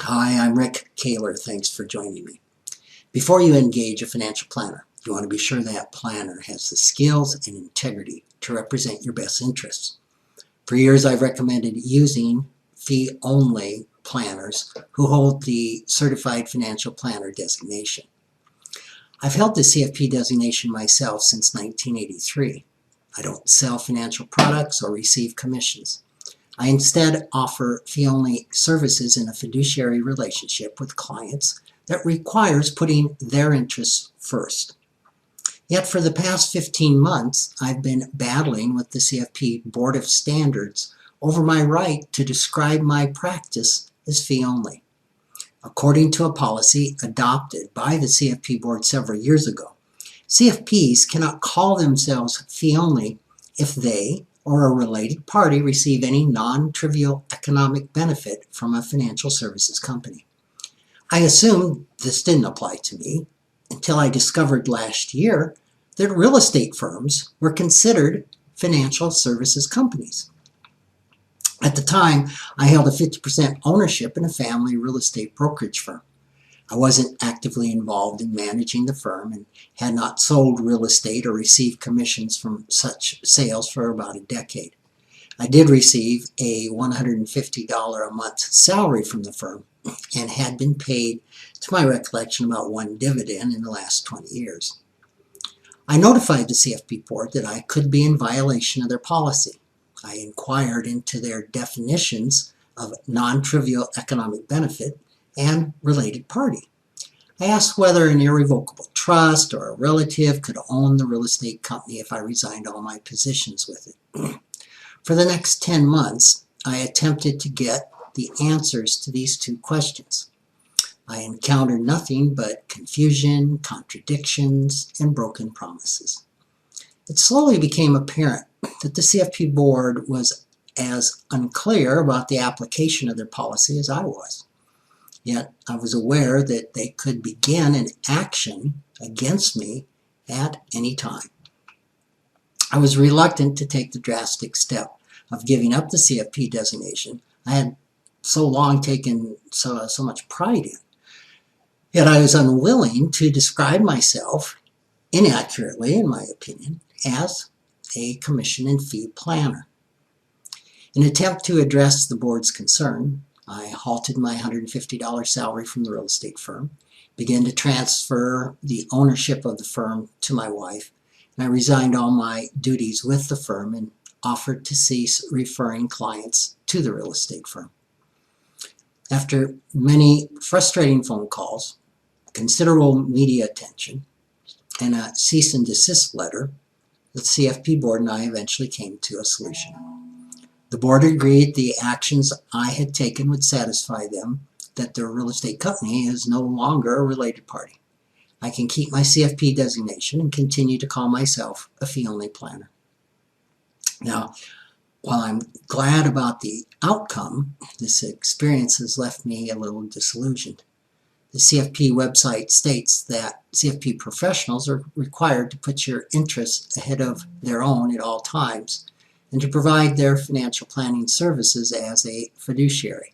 Hi, I'm Rick Kaler. Thanks for joining me. Before you engage a financial planner, you want to be sure that planner has the skills and integrity to represent your best interests. For years, I've recommended using fee-only planners who hold the Certified Financial Planner designation. I've held the CFP designation myself since 1983. I don't sell financial products or receive commissions. I instead offer fee-only services in a fiduciary relationship with clients that requires putting their interests first. Yet for the past 15 months, I've been battling with the CFP Board of Standards over my right to describe my practice as fee-only. According to a policy adopted by the CFP Board several years ago, CFPs cannot call themselves fee-only if they or a related party receive any non-trivial economic benefit from a financial services company. I assumed this didn't apply to me until I discovered last year that real estate firms were considered financial services companies. At the time, I held a 50% ownership in a family real estate brokerage firm. I wasn't actively involved in managing the firm and had not sold real estate or received commissions from such sales for about a decade. I did receive a $150 a month salary from the firm and had been paid, to my recollection, about one dividend in the last 20 years. I notified the CFP board that I could be in violation of their policy. I inquired into their definitions of non-trivial economic benefit and related party. I asked whether an irrevocable trust or a relative could own the real estate company if I resigned all my positions with it. For the next 10 months, I attempted to get the answers to these two questions. I encountered nothing but confusion, contradictions, and broken promises. It slowly became apparent that the CFP board was as unclear about the application of their policy as I was. Yet I was aware that they could begin an action against me at any time. I was reluctant to take the drastic step of giving up the CFP designation I had so long taken so much pride in. Yet I was unwilling to describe myself inaccurately, in my opinion, as a commission and fee planner. In an attempt to address the board's concern, I halted my $150 salary from the real estate firm, began to transfer the ownership of the firm to my wife, and I resigned all my duties with the firm and offered to cease referring clients to the real estate firm. After many frustrating phone calls, considerable media attention, and a cease and desist letter, the CFP board and I eventually came to a solution. The board agreed the actions I had taken would satisfy them, that their real estate company is no longer a related party. I can keep my CFP designation and continue to call myself a fee-only planner. Now, while I'm glad about the outcome, this experience has left me a little disillusioned. The CFP website states that CFP professionals are required to put your interests ahead of their own at all times and to provide their financial planning services as a fiduciary.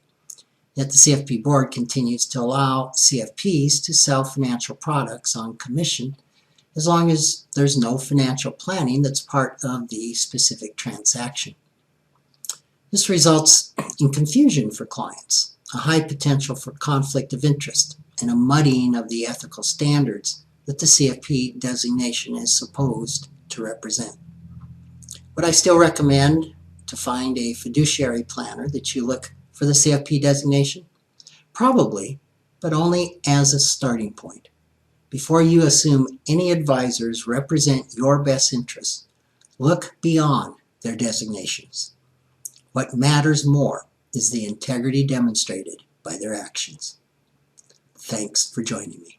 Yet the CFP board continues to allow CFPs to sell financial products on commission as long as there's no financial planning that's part of the specific transaction. This results in confusion for clients, a high potential for conflict of interest, and a muddying of the ethical standards that the CFP designation is supposed to represent. Would I still recommend to find a fiduciary planner that you look for the CFP designation? Probably, but only as a starting point. Before you assume any advisors represent your best interests, look beyond their designations. What matters more is the integrity demonstrated by their actions. Thanks for joining me.